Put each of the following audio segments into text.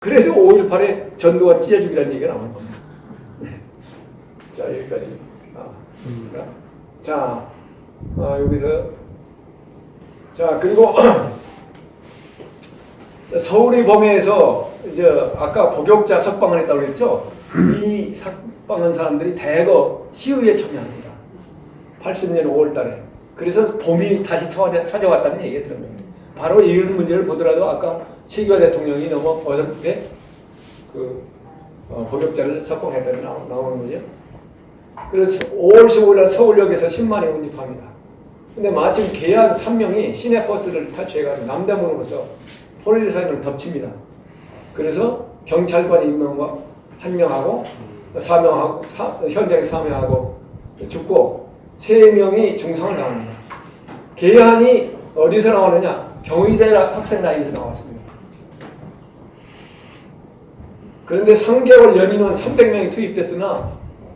그래서 5.18에 전두환 찢어주기라는 얘기가 나오는 겁니다. 자, 여기까지. 자, 여기서. 자, 그리고 서울의 범위에서 이제 아까 복역자 석방을 했다고 그랬죠? 이 석방한 사람들이 대거 시위에 참여합니다. 80년 5월 달에. 그래서 봄이 다시 찾아왔다는 얘기가 들은 겁니다. 바로 이런 문제를 보더라도 아까 최규하 대통령이 어렸을 때 복역자를 석방했다는 나오는 거죠. 그래서 5월 15일 날 서울역에서 10만이 운집합니다. 근데 마침 계약 3명이 시내버스를 탈취해가지고 남대문으로서 폴리사인을 덮칩니다. 그래서 경찰관이 1명하고 4명하고 현장에서 4명하고 죽고 3명이 중상을 당합니다. 계약이 어디서 나오느냐? 경희대 학생 라인에서 나왔습니다. 그런데 3개월 연인원 300명이 투입됐으나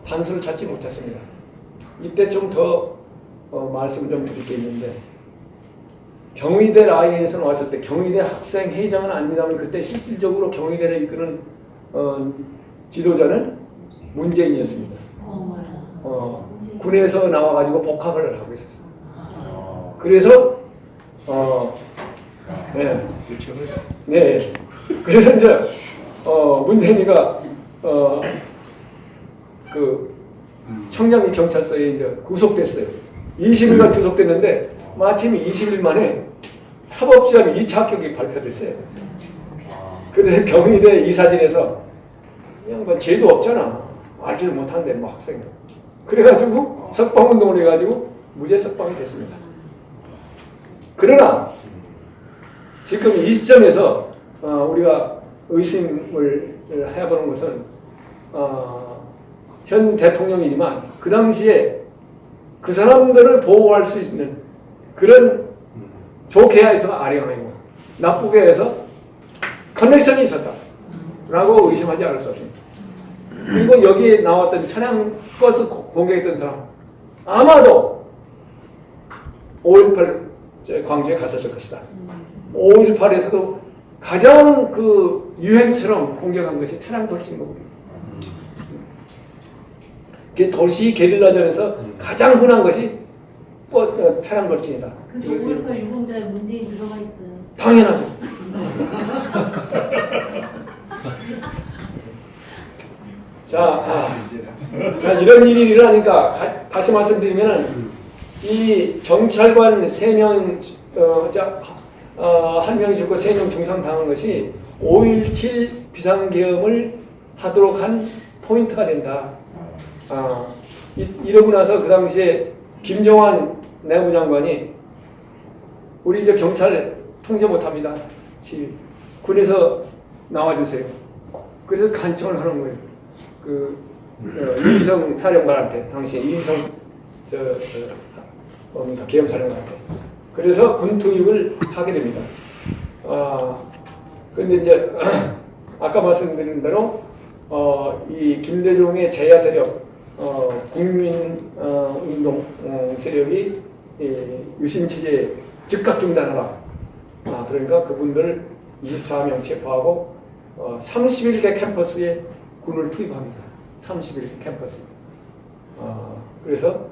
단서를 찾지 못했습니다. 이때 좀 더 말씀을 좀 드릴 게 있는데, 경희대 라인에서 나왔을 때 경희대 학생 회장은 아닙니다만 그때 실질적으로 경희대를 이끄는 지도자는 문재인이었습니다. 군에서 나와가지고 복학을 하고 있었어요. 그래서 네. 그래서 이제 문재인이가 청량리 경찰서에 이제 구속됐어요. 20일간 구속됐는데 마침 20일 만에 사법시험 2차 합격이 발표됐어요. 그래서 경희대 이사진에서 그냥 죄도 없잖아. 알지도 못하는데 뭐 학생. 그래가지고 석방운동을 해가지고 무죄 석방이 됐습니다. 그러나 지금 이 시점에서 우리가 의심을 해보는 것은 현 대통령이지만 그 당시에 그 사람들을 보호할 수 있는 그런 좋게 해서 아량이고 나쁘게 해서 커넥션이 있었다라고 의심하지 않을 수 없습니다. 그리고 여기에 나왔던 차량 버스 공격했던 사람 아마도 5.18 광주에 갔었을 것이다. 5.18에서도 가장 유행처럼 공격한 것이 차량 돌진 공격. 도시 게릴라전에서 가장 흔한 것이 차량 돌진이다. 그래서 5.18 유공자에 문재인 들어가 있어요. 당연하죠. 자, 이런 일이 일어나니까 다시 말씀드리면은 이 경찰관 3명, 한 명이 죽고 3명 중상 당한 것이 5.17 비상계엄을 하도록 한 포인트가 된다. 이러고 나서 그 당시에 김정환 내무장관이 우리 이제 경찰 통제 못합니다. 군에서 나와주세요. 그래서 간청을 하는 거예요. 이희성 사령관한테, 당시에 이희성 계엄 사령관한테. 그래서 군 투입을 하게 됩니다. 근데 이제 아까 말씀드린 대로 이 김대중의 제야 세력, 국민운동 세력이 유신 체제 즉각 중단하라. 그러니까 그분들 24명 체포하고 31개 캠퍼스에 군을 투입합니다. 31개 캠퍼스. 그래서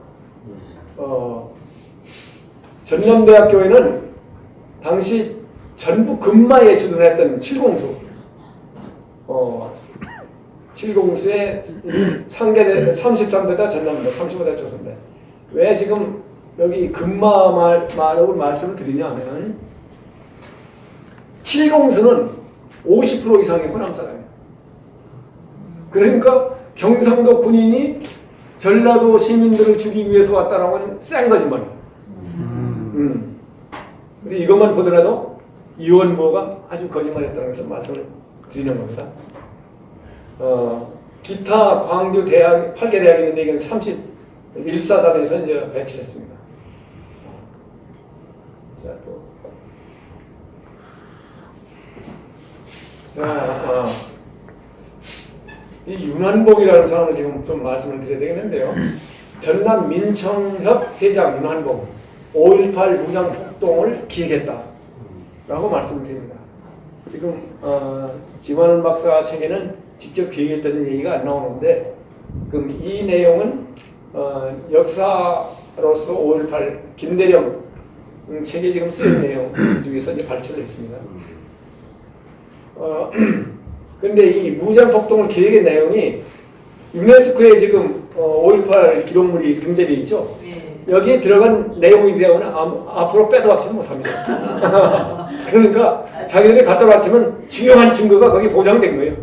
전남대학교에는 당시 전북 금마에 주둔했던 7공수 7공수에 33대다 전남대, 35대 조선대. 왜 지금 여기 금마만으로 말씀을 드리냐 하면 7공수는 50% 이상의 호남 사람이에요. 그러니까 경상도 군인이 전라도 시민들을 죽이기 위해서 왔다라고 하는 쌩 거짓말이에요. 그리고 이것만 보더라도 이원보가 아주 거짓말했다는 것을 말씀을 드리는 겁니다. 기타 광주 대학 8개 대학이 있는데 이건 31사단에서 이제 배치했습니다. 자, 또. 이 윤한복이라는 사람을 지금 좀 말씀을 드려야 되겠는데요. 전남 민청협 회장 윤한복 5.18 무장폭동을 기획했다라고 말씀을 드립니다. 지금 지만원 박사 책에는 직접 기획했다는 얘기가 안 나오는데 그럼 이 내용은 역사로서 5.18 김대령 책에 지금 쓰인 내용 중에서 이제 발췌를 했습니다. 근데 이 무장폭동을 계획의 내용이 유네스코에 지금 5.18 기록물이 등재되어 있죠. 예. 여기에 들어간 내용이 되면 앞으로 빼도 박지는 못합니다. 그러니까 자기들이 갖다 바치면 중요한 증거가 거기 보장된 거예요.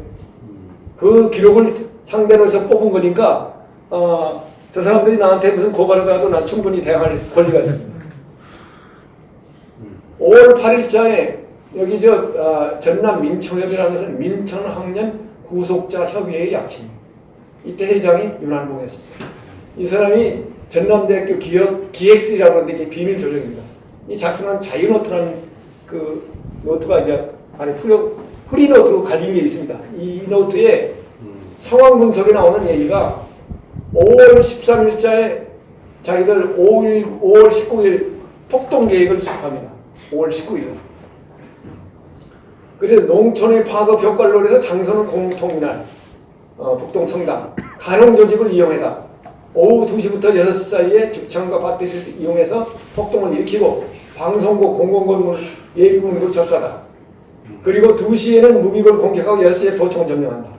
그 기록을 상대로서 뽑은 거니까 저 사람들이 나한테 무슨 고발하더라도 난 충분히 대항할 권리가 있습니다. 5월 8일자에 여기 전남 민청협이라는 것은 민천학년 구속자 협의회의 약칭입니다. 이때 회장이 윤한봉이었어요. 이 사람이 전남대학교 기획실이라고 하는데 이게 비밀 조정입니다. 이 작성한 자유노트라는 그 노트가 이제 안에 프리 노트로 갈린 게 있습니다. 이 노트에 상황 분석에 나오는 얘기가 5월 13일자에 자기들 5월 19일 폭동 계획을 수립합니다. 5월 19일. 그래서 농촌의 파급 효과를 노려서 장선을 공통민한 북동 성당 간홍 조직을 이용해다. 오후 2시부터 6시 사이에 죽창과 밭들을 이용해서 폭동을 일으키고 방송국 공공건물 예비군을 접수하다. 그리고 2시에는 무기를 공격하고 6시에 도청을 점령한다.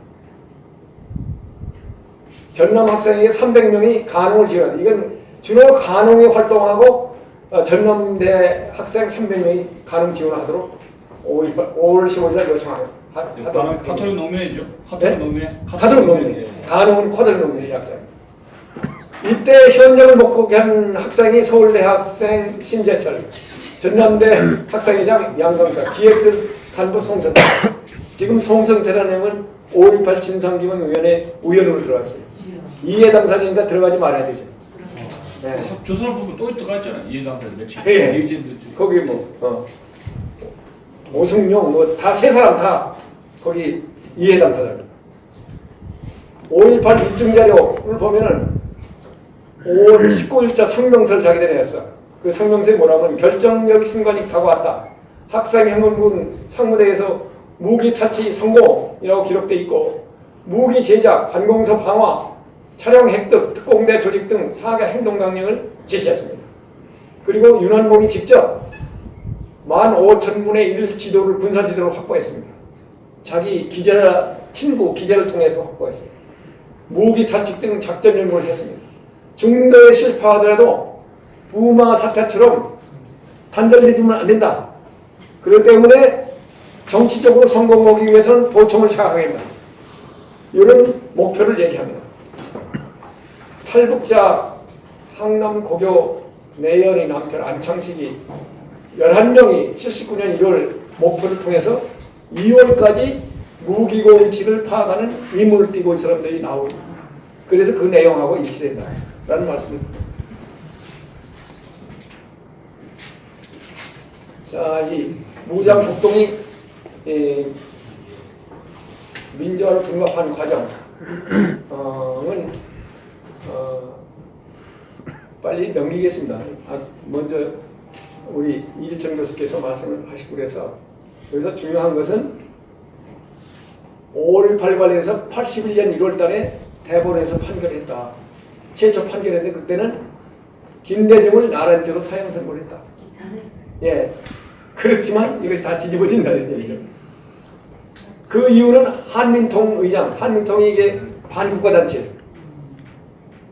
전남 학생에게 300명이 간홍을 지원한다. 이건 주로 간홍에 활동하고 전남대 학생 300명이 간홍 지원하도록 5월 15일날 요청하다. 카톨릭 노무현이죠. 네? 카톨릭 노무현. 간홍은 카톨릭 노무현의 약자. 이때 현장을 목격한 학생이 서울대 학생 신재철, 전남대 학생회장 양강사, 기획실 간부 송성태. 지금 송성태라는 놈은 5.18 진상규명위원회 위원으로 들어갔어요. 이해 당사자니까 들어가지 말아야 되죠. 네. 저 사람 보면 또 들어갔잖아. 이해당사자 며칠. 예. 거기 오승용 다 세 사람 다 거기 이해 당사자입니다. 5.18 입증 자료를 보면은 5월 19일자 성명서를 자기들이 냈어. 그 성명서에 뭐라면 결정적 순간이 다가왔다. 학생행원군 상무대에서 무기 탈취 성공이라고 기록돼 있고 무기 제작, 관공서 방화, 차량 획득, 특공대 조직 등 4개 행동 강령을 제시했습니다. 그리고 윤한봉이 직접 15,000분의 1 지도를 군사 지도를 확보했습니다. 자기 친구 기자를 통해서 확보했어요. 무기 탈취 등 작전 연구를 했습니다. 중도에 실패하더라도 부마 사태처럼 단절되지면 안 된다. 그렇기 때문에 정치적으로 성공하기 위해서는 도청을 장악합니다. 이런 목표를 얘기합니다. 탈북자 항남 고교 내연이 남편 안창식이 11명이 79년 1월 목표를 통해서 2월까지 무기고 위치를 파악하는 임무를 띠고 이 사람들이 나오고 그래서 그 내용하고 일치된다. 라는 말씀을 드립니다. 자, 이 무장폭동이 민주화로 등록하는 과정은 빨리 넘기겠습니다. 먼저 우리 이주천 교수께서 말씀을 하시고 그래서 여기서 중요한 것은 5.18 관련해서 81년 1월 달에 대법원에서 판결했다. 최초 판결했는데 그때는 김대중을 나란죄로 사형 선고를 했다. 예. 그렇지만 이것이 다 뒤집어진다는 얘기죠. 그 이유는 한민통 의장, 한민통이 이게 반국가 단체,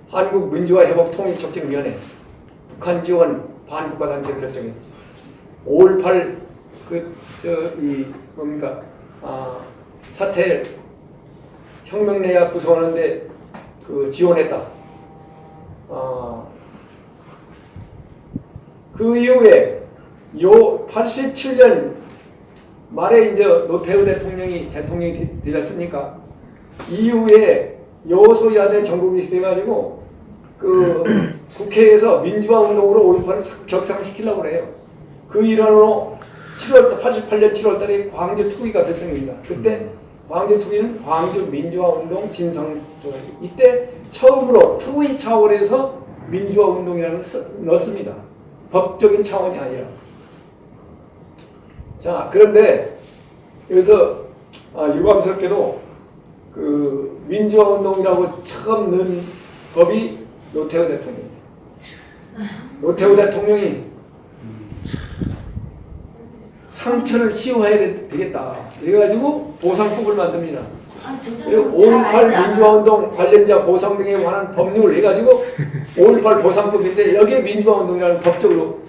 한국 민주화 회복 통일 촉진위원회, 북한 지원 반국가 단체를 결정했죠. 5.18 사태 혁명내야 구성하는데 지원했다. 그 이후에 87년 말에 이제 노태우 대통령이 되지 않습니까? 이후에 여소야대 전국이 돼가지고 국회에서 민주화 운동으로 5.18을 격상시키려고 그래요. 그 일환으로 88년 7월 달에 광주 투기가 결성입니다. 그때 광주 투기는 광주 민주화 운동 진상조직. 이때 처음으로 투기 차원에서 민주화 운동이라는 걸 넣었습니다. 법적인 차원이 아니라. 자, 그런데 그래서 유감스럽게도 그 민주화운동이라고 처음 넣은 법이 노태우 대통령입니다. 노태우 대통령이 상처를 치유해야 되겠다. 그래가지고 보상법을 만듭니다. 저 그리고 사람 잘 알지 5.18 않아? 민주화운동 관련자 보상 등에 관한 법률을 해가지고 5.18 보상법인데 여기에 민주화운동이라는 법적으로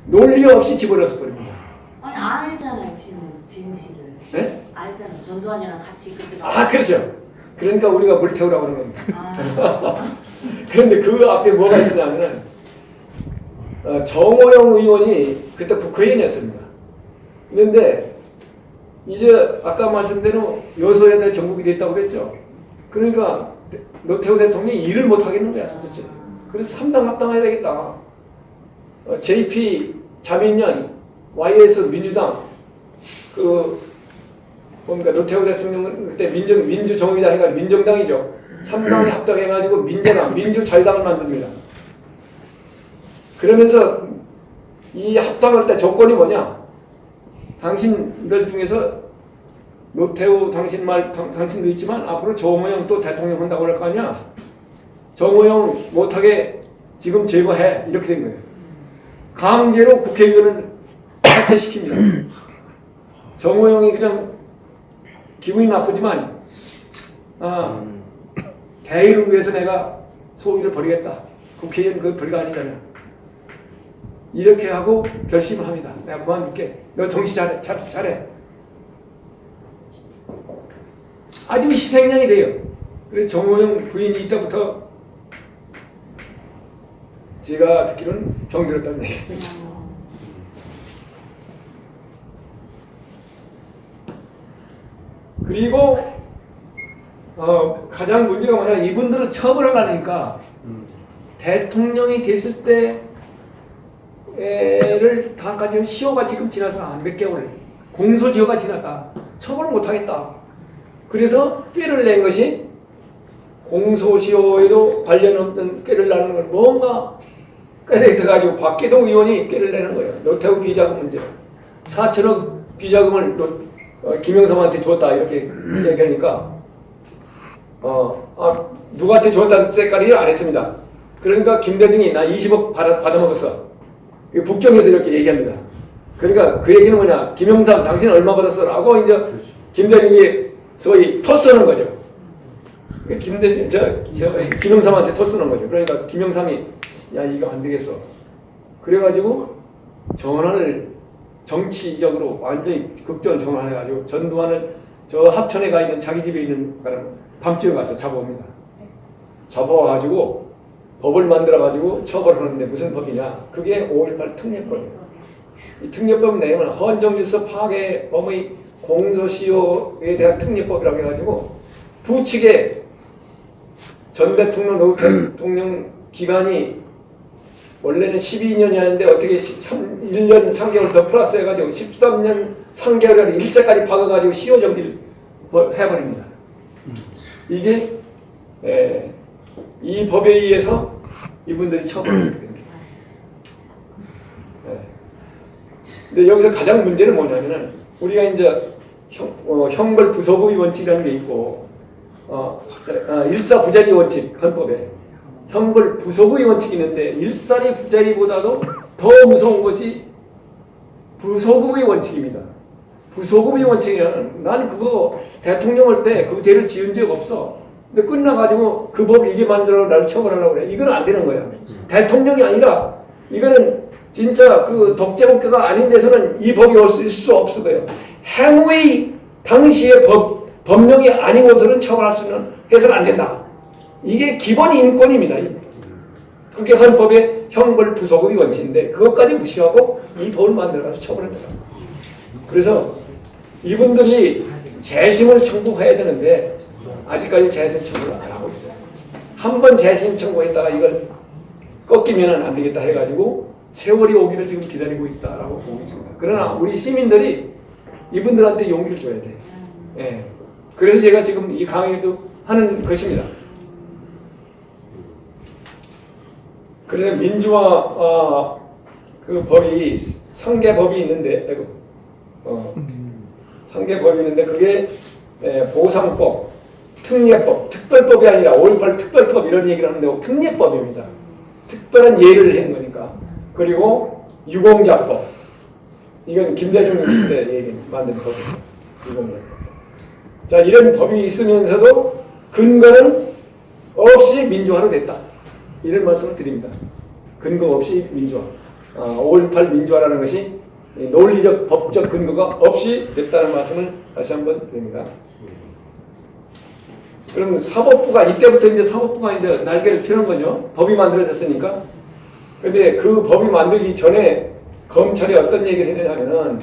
논리 없이 집어넣어서 버립니다. 아니 알잖아요 지금 진실을. 네? 알잖아. 전두환이랑 같이 그때. 그렇죠. 그러니까 우리가 물 태우라고 하는 겁니다. 아, 그런데 그 앞에 뭐가 있었냐면은 정호영 의원이 그때 국회의원이었습니다. 그런데 이제 아까 말씀대로 요소해야 될 정국이 됐다고 그랬죠. 그러니까 노태우 대통령이 일을 못 하겠는 거야 도대체. 그래서 3당 합당해야 되겠다. JP 자민련 YS 민주당 그 뭡니까 노태우 대통령은 그때 민주정의당 해가지고 민정당이죠. 3당이 합당해가지고 민재당 민주자유당을 만듭니다. 그러면서 이 합당할 때 조건이 뭐냐? 당신들 중에서 노태우 당신도 있지만 앞으로 정호영 또 대통령 한다고 할 거 아니야? 정호영 못하게 지금 제거해 이렇게 된 거예요. 강제로 국회의원을 사퇴시킵니다. 정호영이 그냥 기분이 나쁘지만 대의를 위해서 내가 소위를 버리겠다. 국회의원 그 별거 아니잖아요. 이렇게 하고 결심을 합니다. 내가 그만둘게. 너 정치 잘해. 아주 희생양이 돼요. 그래서 정호영 부인이 이때부터 제가 듣기로는 병들었다는 얘기입니다. 그리고 가장 문제가 뭐냐, 이분들을 처벌하려니까 대통령이 됐을 때를 다까지 시효가 지금 지나서 한 몇 개월 공소시효가 지났다. 처벌을 못하겠다. 그래서 꾀를 낸 것이 공소시효에도 관련 없는 꾀를 내는 건 뭔가 꾀를 들어가지고 박기동 의원이 꾀를 내는 거예요. 노태우 비자금 문제. 4천억 비자금을 김영삼한테 줬다 이렇게 얘기하니까 누구한테 줬다는 색깔이 안 했습니다. 그러니까 김대중이 나 20억 받아먹었어. 북경에서 이렇게 얘기합니다. 그러니까 그 얘기는 뭐냐, 김영삼 당신 얼마 받았어? 라고 이제 김대중이 소위 토스는 거죠. 김영삼한테 토스는 거죠. 그러니까 김영삼이 야 이거 안 되겠어. 그래가지고 전환을 정치적으로 완전히 급전 전환해가지고 전두환을 저 합천에 가 있는 자기 집에 있는 사람 밤중에 가서 잡아옵니다. 잡아와가지고 법을 만들어가지고 처벌하는데 무슨 법이냐? 그게 5.18 특례법이에요. 이 특례법 내용은 헌정질서 파괴 범의 공소시효에 대한 특례법이라고 해가지고 부칙에 전 대통령, 노 대통령 기간이 원래는 12년이었는데 어떻게 1년 3개월 더 플러스 해가지고 13년 3개월을 일자까지 박아가지고 시효 정지를 해버립니다. 이게 이 법에 의해서 이분들이 처벌을 하게 됩니다. 근데 여기서 가장 문제는 뭐냐면은 우리가 이제 형벌 부소부의 원칙이라는 게 있고 일사부자리 원칙 헌법에 형벌 부소부의 원칙이 있는데 일사리 부자리보다도 더 무서운 것이 부소부의 원칙입니다. 부소부의 원칙이란 난 그거 대통령 할 때 그 죄를 지은 적 없어. 근데 끝나가지고 그 법 이게 만들어 나를 처벌하려고 그래. 이건 안 되는 거야. 대통령이 아니라 이거는 진짜 그 독재국가가 아닌 데서는 이 법이 있을 수 없어요. 행위 당시의 법령이 아니고서는 처벌할 수는 해서는 안 된다. 이게 기본 인권입니다. 그게 헌법의 형벌 부소급의 원칙인데 그것까지 무시하고 이 법을 만들어서 처벌합니다. 그래서 이분들이 재심을 청구해야 되는데 아직까지 재심 청구를 안 하고 있어요. 한 번 재심 청구했다가 이걸 꺾이면 안 되겠다 해가지고 세월이 오기를 지금 기다리고 있다라고 보고 있습니다. 그러나 우리 시민들이 이분들한테 용기를 줘야 돼. 예. 그래서 제가 지금 이 강의도 하는 것입니다. 그래서 민주화 그 법이 상계법이 있는데 3개 법이 있는데 그게 보상법, 특례법, 특별법이 아니라 5.18 특별법 이런 얘기를 하는데 특례법입니다. 특별한 예를 한 거니까. 그리고 유공자법. 이건 김대중 있을 때 얘기 만든 법입니다. 유공자법. 자, 이런 법이 있으면서도 근거는 없이 민주화로 됐다. 이런 말씀을 드립니다. 근거 없이 민주화. 5.18 민주화라는 것이 논리적, 법적 근거가 없이 됐다는 말씀을 다시 한번 드립니다. 그러면 사법부가 이때부터 이제 사법부가 이제 날개를 펴는 거죠. 법이 만들어졌으니까. 근데 그 법이 만들기 전에 검찰이 어떤 얘기를 했냐면은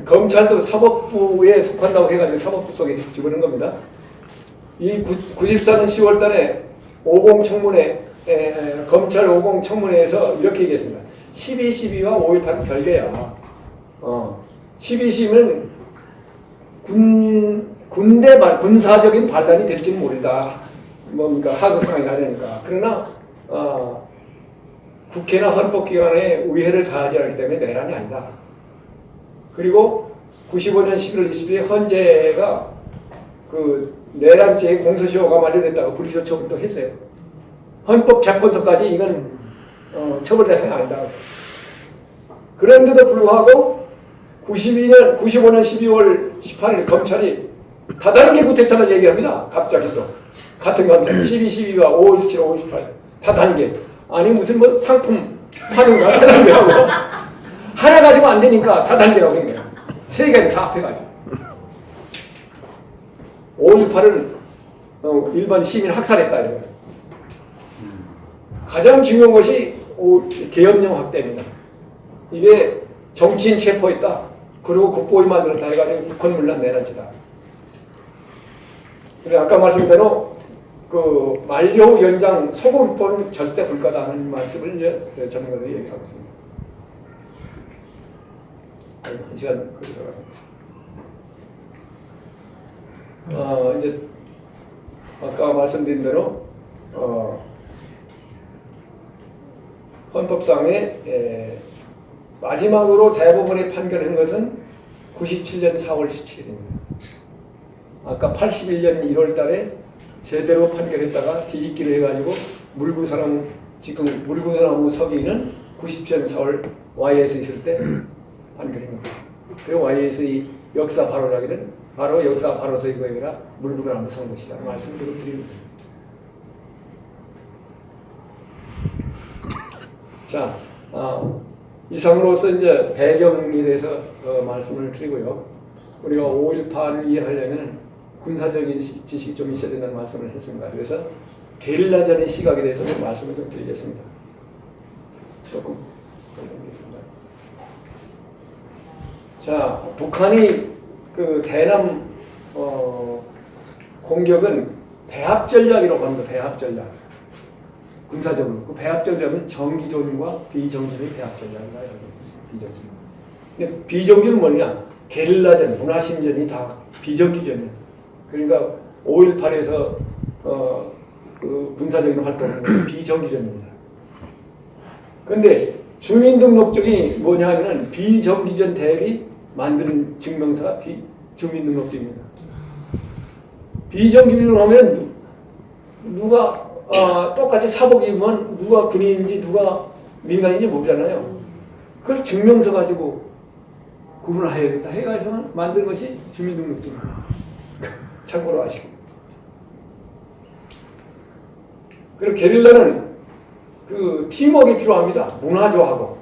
검찰도 사법부에 속한다고 해가지고 사법부 속에 집어넣은 겁니다. 이 94년 10월 달에 50 청문회 검찰 50 청문회에서 이렇게 얘기했습니다. 12.12와 5.18은 별개야. 12.12는 군사적인 반란이 될지는 모른다. 뭡니까? 하극상이 나려니까. 그러나 국회나 헌법기관에 우회를 가하지 않기 때문에 내란이 아니다. 그리고 95년 11월 20일 헌재가 그 내란죄 공소시효가 만료됐다고 불기소처분도 했어요. 헌법 재판소까지 이건 처벌 대상이 아니다. 그런데도 불구하고 95년 12월 18일 검찰이 다단계 구태타를 얘기합니다. 갑자기 또 같은 검찰 12, 12와 5, 17, 5, 18 다단계. 아니 무슨 뭐 상품 파는 거 다단계라고 하나 가지고 안 되니까 다단계라고 한 거야. 세 개를 다 합해가지고 5.18을 일반 시민 학살했다 이거예요. 가장 중요한 것이 계엄령 확대입니다. 이게 정치인 체포했다. 그리고 국보위 만들었다 해가지고 국헌문란 내란죄다. 그래 아까 말씀대로 그 만료 연장 소급법은 절대 불가다는 말씀을 이제 전문가들이 얘기하고 있습니다. 한 시간 거의 들어갑니다. 이제 아까 말씀드린 대로 헌법상에 마지막으로 대법원이 판결한 것은 97년 4월 17일입니다. 아까 81년 1월 달에 제대로 판결했다가 뒤집기를 해가지고 물구사나무 지금 물구나무 서기는 90년 4월 YS에 있을 때 판결한 겁니다. 그리고 YS의 역사 바로잡기는 바로 역사 바로서 이거 아니라 물구나무 선 것이다 말씀을 드립니다. 자, 이상으로서 이제 배경에 대해서 말씀을 드리고요. 우리가 5.18을 이해하려면 군사적인 지식이 좀 있어야 된다는 말씀을 했습니다. 그래서 게릴라전의 시각에 대해서 좀 말씀을 좀 드리겠습니다. 조금 걸리겠습니다. 자, 북한이 그 대남 공격은 배합 전략이라고 합니다. 배합 전략. 군사적으로. 그 배합 전략은 정기전과 비정기전의 배합 전략이다. 비정기. 근데 비정기는 뭐냐? 게릴라전, 문화심전이 다 비정기전이에요. 그러니까 5.18에서 그 군사적인 활동은 비정기전입니다. 그런데 주민등록증이 뭐냐 하면 비정기전 대비 만드는 증명서가 주민등록증입니다. 비정기전을 하면 누가 똑같이 사복 입으면 누가 군인인지 누가 민간인지 모르잖아요. 그걸 증명서 가지고 구분해야겠다 해가지고 만든 것이 주민등록증입니다. 참고로 하시고. 그리고 게릴라는 그 팀워크가 필요합니다. 문화조하고.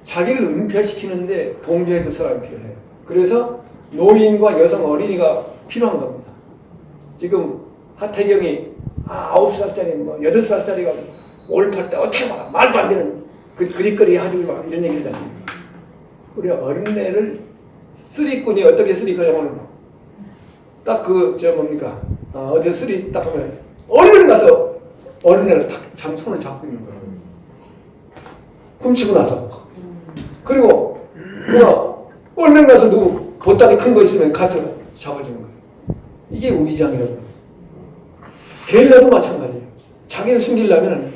자기를 은폐시키는데 동조해줄 사람이 필요해요. 그래서 노인과 여성 어린이가 필요한 겁니다. 지금 하태경이 9살짜리 뭐 8살짜리가 5.18 때 어떻게 봐 말도 안 되는 그릿거리 하지 마 이런 얘기를 하잖아요. 우리 어린애를 쓰리꾼이 어떻게 쓰리꾼이냐면 딱 뭡니까 어디 쓰리 딱 하면 어린애를 가서 어린애를 딱 손을 잡고 있는 거예요. 훔치고 나서 그리고 얼른 가서 누구 보따리 큰 거 있으면 같이 잡아주는 거예요. 이게 우의장이라고. 게릴라도 마찬가지예요. 자기를 숨기려면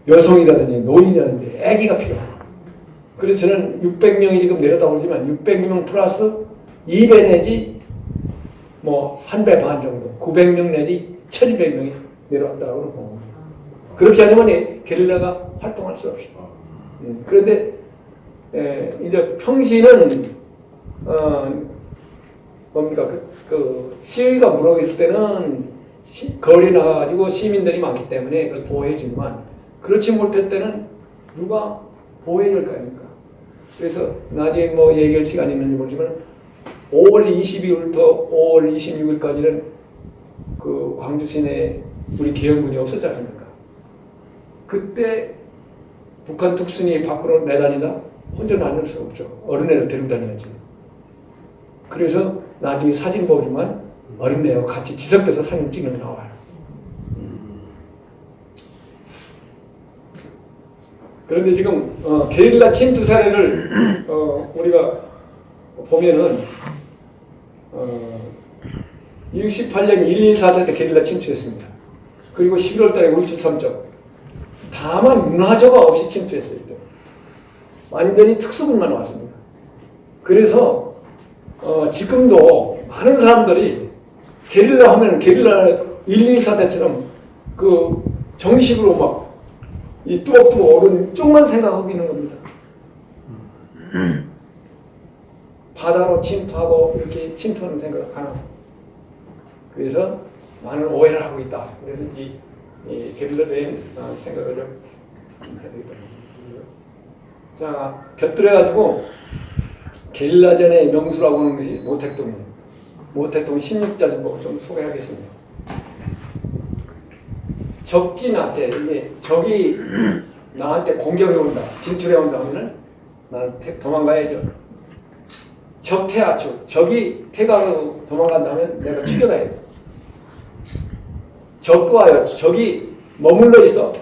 여성이라든지 노인이라든지 아기가 필요해요. 그래서 저는 600명이 지금 내렸다고 그러지만 600명 플러스 2배 내지 뭐 한 배 반 정도 900명 내지 1200명이 내려왔다고 봅니다. 그렇게 하려면 게릴라가 활동할 수 없어요. 그런데 이제 평시는 뭡니까 그 시위가 무너질 때는 거리 나가가지고 시민들이 많기 때문에 그걸 보호해주지만 그렇지 못할 때는 누가 보호해줄 거 아닙니까? 그래서 나중에 뭐 얘기할 시간이 있는지 모르지만 5월 22일부터 5월 26일까지는 그 광주 시내에 우리 계엄군이 없었지 않습니까? 그때 북한 특수니 밖으로 내다니다 혼자 다닐 수 없죠. 어린애를 데리고 다녀야지. 그래서 나중에 사진 보지만 어린애하고 같이 뒤섞여서 사진 찍는 게 나와요. 그런데 지금 게릴라 침투 사례를 우리가 보면은 68년 1.24 때 게릴라 침투했습니다. 그리고 11월 달에 울진 3점. 다만 문화저가 없이 침투했어요. 이때. 완전히 특수군만 왔습니다. 그래서 지금도 많은 사람들이 게릴라 하면 게릴라 1.24 때처럼 그 정식으로 막 이 뚜벅뚜벅 오른 쪽만 생각하고 있는 겁니다. 바다로 침투하고 이렇게 침투하는 생각을 안 하고. 그래서 많은 오해를 하고 있다. 그래서 이 게릴라에 대한 생각을 좀 해야 되겠다. 자, 곁들여가지고 게릴라전의 명수라고 하는 것이 모택동이에요. 모택동 16자리 좀 소개하겠습니다. 적지 나한테 이게 적이 나한테 공격해 온다, 진출해 온다 하면은 나는 도망가야죠. 적퇴하축, 적이 퇴가하고 도망간다면 내가 죽여가야죠. 적과요, 적이 머물러 있어.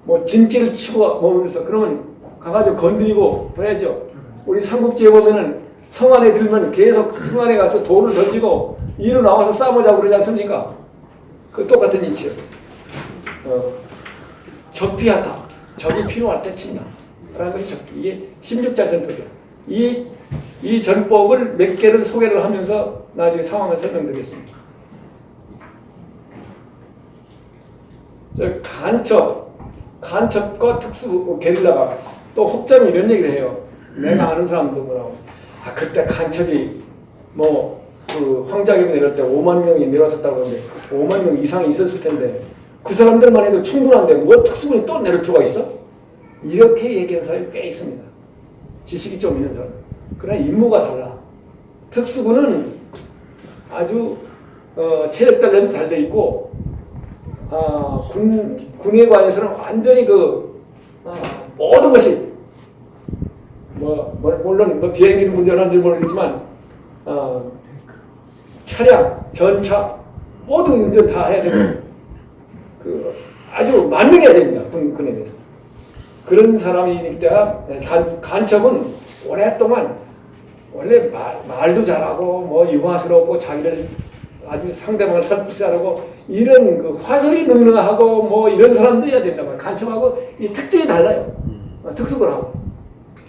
뭐 진지를 치고 머물러 있어. 그러면 가가지고 건드리고 해야죠. 우리 삼국지에 보면은 성 안에 들면 계속 성 안에 가서 돌을 던지고 이로 나와서 싸우자고 그러지 않습니까? 그 똑같은 이치요. 적피하다. 적이 필요할 때 친다. 라는 것이 적피. 이게 16자 전법이야. 이 전법을 몇 개를 소개를 하면서 나중에 상황을 설명드리겠습니다. 간첩과 특수 게릴라가 또 혹자는 이런 얘기를 해요. 내가 아는 사람도 뭐라고. 그때 간첩이 그 황자겸 내릴 때 5만 명이 내려왔었다고 하는데 5만 명 이상이 있었을 텐데 그 사람들만 해도 충분한데 뭐 특수군이 또 내릴 필요가 있어? 이렇게 얘기하는 사람이 꽤 있습니다. 지식이 좀 있는 사람. 그러나 임무가 달라. 특수군은 아주 체력 단련도 잘 돼 있고 군에 관해서는 완전히 모든 것이 물론 비행기를 운전하는지 모르겠지만 차량, 전차 모든 운전 다 해야 되고 아주 만능해야 됩니다. 군에 대해서. 그런 사람이기 때문에 간첩은 오랫동안 원래 말도 잘하고 유화스럽고 자기를 아주 상대방을 설득 잘하고 이런 화술이 능능하고 이런 사람들이야 된단 말이에요. 간첩하고 이 특징이 달라요. 특수군하고.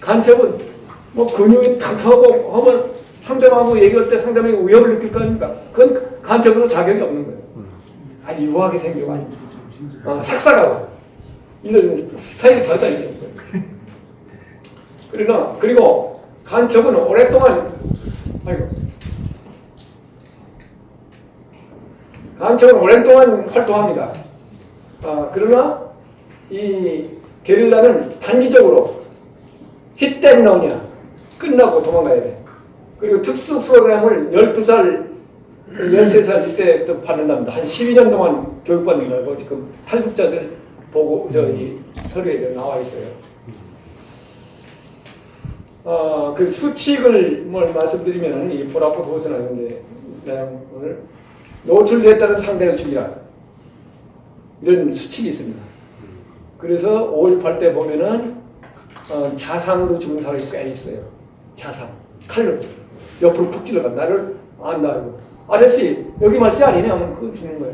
간첩은 근육이 탁하고 하면 상대방하고 얘기할 때 상대방이 위협을 느낄 거 아닙니까? 그건 간첩으로 자격이 없는 거예요. 아주 유하게 생기고 삭삭하고 이런 스타일이 다르다니까요. 그리고 간첩은 오랫동안 활동합니다. 그러나 이 게릴라는 단기적으로 히트앤런이야. 끝나고 도망가야 돼. 그리고 특수 프로그램을 12살, 13살 이때 또 받는답니다. 한 12년 동안 교육받는 거라고 지금 탈북자들 보고 이 서류에 나와 있어요. 그 수칙을 말씀드리면은 이 보라포 도서나는데 오늘 노출됐다는 상대를 죽이라 이런 수칙이 있습니다. 그래서 5.18 때 보면은 자상으로 죽은 사람이 꽤 있어요. 자상, 칼로 옆으로 쿡 찔러가 나를 안다 이거. 아저씨 여기 말씨 아니네 하면 그거 죽는 거야.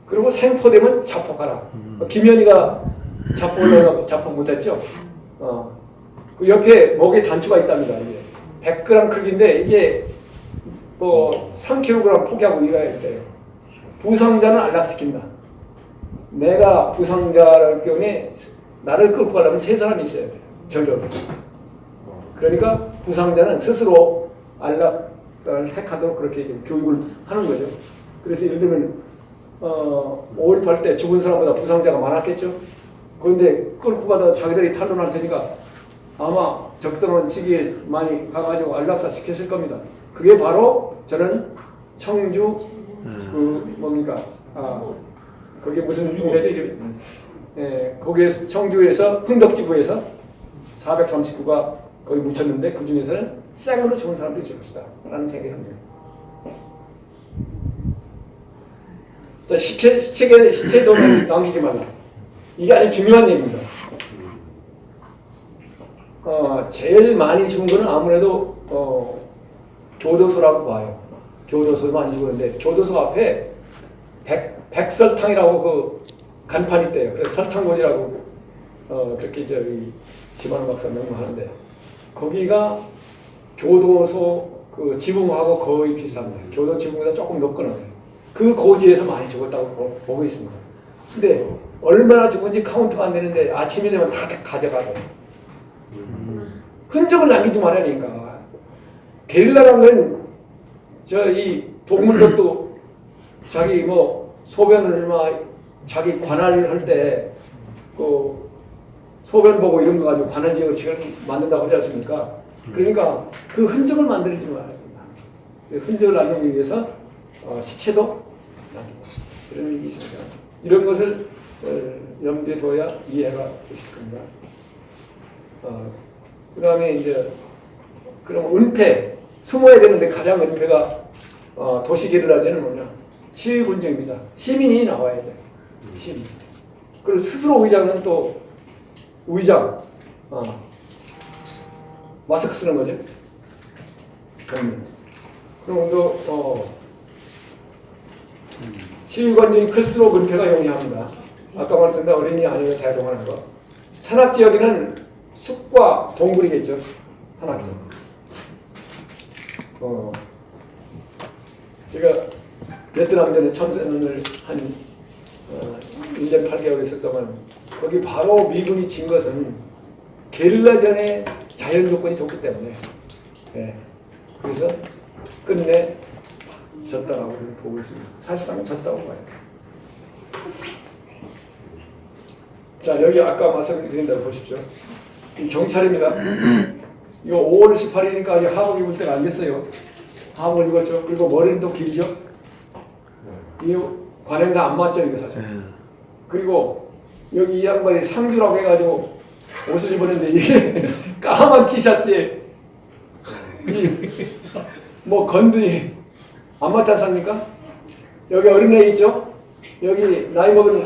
그리고 생포되면 자폭하라. 김현희가 자포 못했죠. 그 옆에 목에 단추가 있답니다. 이게 100g 크기인데 이게 뭐 3kg 포기하고 일해야 돼요. 부상자는 안락시킨다. 내가 부상자랄 경우에 나를 끌고 가려면 세 사람이 있어야 돼요. 전력으로. 그러니까 부상자는 스스로 안락사를 택하도록 그렇게 이제 교육을 하는 거죠. 그래서 예를 들면 5.18 때 죽은 사람보다 부상자가 많았겠죠. 그런데 끌고 가다 자기들이 탄론할 테니까 아마 적당한 시기에 많이 가가지고 안락사 시켰을 겁니다. 그게 바로 저는 청주 그 뭡니까 거기 무슨 이래죠 이름이? 예, 거기에서 청주에서 흥덕지구에서 439가 거기 묻혔는데 그 중에서는 생으로 죽은 사람들이 있을 것이다 라는 생각이 듭니다. 또 시체도 남기지 말라. 이게 아주 중요한 얘기입니다. 제일 많이 죽은 거는 아무래도 교도소라고 봐요. 교도소 많이 죽었는데 교도소 앞에 백설탕이라고 그 간판이 있대요. 그래서 설탕고지라고 그렇게 저기 지만 박사 명명하는데 거기가 교도소 그 지붕하고 거의 비슷합니다. 교도 지붕보다 조금 높거나 그 고지에서 많이 죽었다고 보고 있습니다. 근데 얼마나 죽은지 카운트가 안 되는데 아침이 되면 다 가져가고 흔적을 남기지 말라니까. 게릴라라는 건 저 이 동물들도 자기 뭐 소변을 막 자기 관할할 때 그 소변 보고 이런 거 가지고 관할 지역을 지금 만든다고 하지 않습니까? 그러니까 그 흔적을 만들지 말아야 된다. 흔적을 남기기 위해서 시체도 남기고 이런 얘기 있습니다. 이런 것을 염두에 둬야 이해가 되실 겁니다. 그 다음에 이제 그럼 은폐 숨어야 되는데 가장 은폐가 도시게릴라제는 뭐냐 시위군정입니다. 시민이 나와야죠. 시민. 그리고 스스로 의장은 또 의장 마스크 쓰는 거죠. 그럼 또 시위관정이 클수록 은폐가 용이합니다. 아까 말씀드린 어린이 아니면 대동하는 거. 산악지역에는 숲과 동굴이겠죠. 산악지역. 제가 베트남전에 참전을 한 1년 8개월 있었지만 거기 바로 미군이 진 것은 게릴라전의 자연 조건이 좋기 때문에 그래서 끝내 졌다라고 보고 있습니다. 사실상 졌다고 봐요. 자, 여기 아까 말씀드린 대로 보십시오. 이 경찰입니다. 이거 5월 18일이니까 아직 하복 입을 때가 안 됐어요. 하복을 입었죠. 그리고 머리는 또 길죠. 이 관행사 안 맞죠, 이거 사실. 그리고 여기 이 양반이 상주라고 해가지고 옷을 입었는데 이게 까만 티셔츠에 뭐 건드니 안 맞지 않습니까? 여기 어린애 있죠? 여기 나이 먹은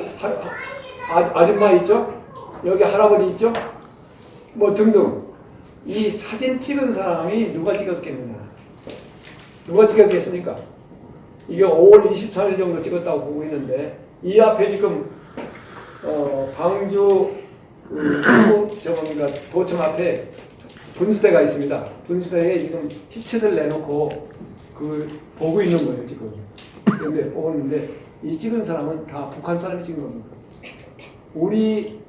아줌마 있죠? 여기 할아버지 있죠? 뭐 등등. 이 사진 찍은 사람이 누가 찍었겠느냐? 누가 찍었겠습니까? 이게 5월 23일 정도 찍었다고 보고 있는데 이 앞에 지금 광주 도청 앞에 분수대가 있습니다. 분수대에 지금 시체들 내놓고 보고 있는 거예요 지금. 그런데 보고 있는데 이 찍은 사람은 다 북한 사람이 찍은 겁니다. 우리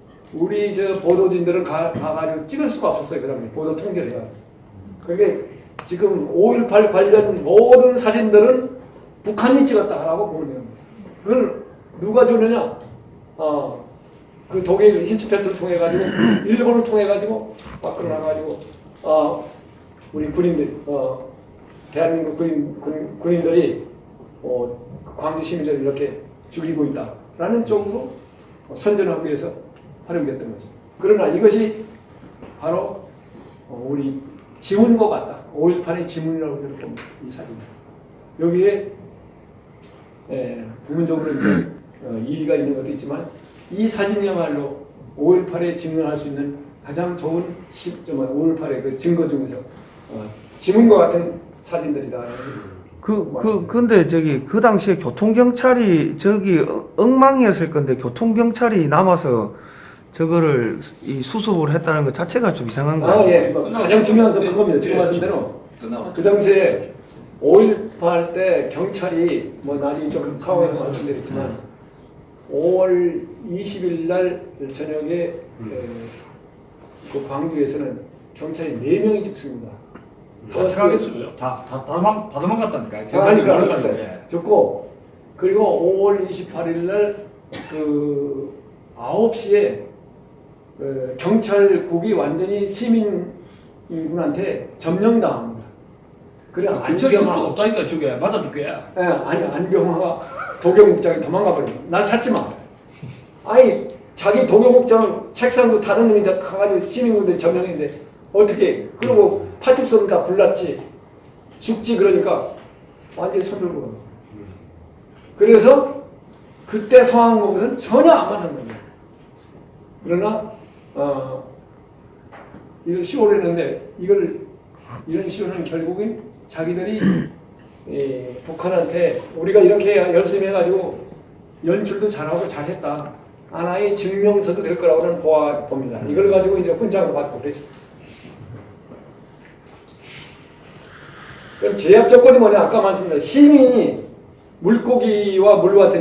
저 보도진들은 가가지고 찍을 수가 없었어요. 그 다음에 보도 통제를 해가지고. 그게 지금 5.18 관련 모든 사진들은 북한이 찍었다라고 보는 겁니다. 그걸 누가 주느냐? 그 독일 힌츠펠트를 통해 가지고 일본을 통해 가지고 밖으로 나가지고 우리 군인들 대한민국 군인들이 광주 시민들을 이렇게 죽이고 있다라는 쪽으로 선전하기 위해서 활용됐던 거죠. 그러나 이것이 바로 우리 지문과 같다. 5.18의 지문이라고 봅니다. 이 사진. 여기에 부분적으로 이제 이의가 있는 것도 있지만 이 사진이야말로 5.18에 증명할 수 있는 가장 좋은 5.18의 그 증거 중에서 지문과 같은 사진들이다. 근데 그 당시에 교통경찰이 엉망이었을 건데 교통경찰이 남아서 저거를 이 수습을 했다는 것 자체가 좀 이상한 거 아, 아니에요? 예. 뭐 가장 중요한 건 그겁니다. 지금 말씀 대로. 그 당시에 5.18 때 경찰이 뭐 나중에 좀 상황에서 말씀드렸지만 5월 20일 날 저녁에 그 광주에서는 경찰이 4명이 죽습니다. 다 들어가겠어요. 다 도망갔다니까. 그러니까 올라갔어요. 알았어요. 죽고 그리고 5월 28일 날 그 9시에 경찰국이 완전히 시민군한테 점령당합니다. 그래 경찰이 있을 수가 안병화, 없다니까 저게 맞아 죽게. 예, 아니 안병화가 도경국장이 도망가 버립니다. 나 찾지 마. 아니 자기 도경국장 책상도 다른 놈이 다 가가지고 시민군들이 점령했는데 어떻게? 그러고 파출소는 다 불났지. 죽지 그러니까 완전히 손들고. 그래서 그때 성황공은 전혀 안 맞는 겁니다. 그러나 이걸 시호를 했는데 이런 시호는 결국엔 자기들이 북한한테 우리가 이렇게 열심히 해가지고 연출도 잘하고 잘했다. 하나의 증명서도 될 거라고는 봅니다. 이걸 가지고 이제 훈장을 받고 그랬습니다. 그럼 제약 조건이 뭐냐? 아까 말씀드린 시민이 물고기와 물 같은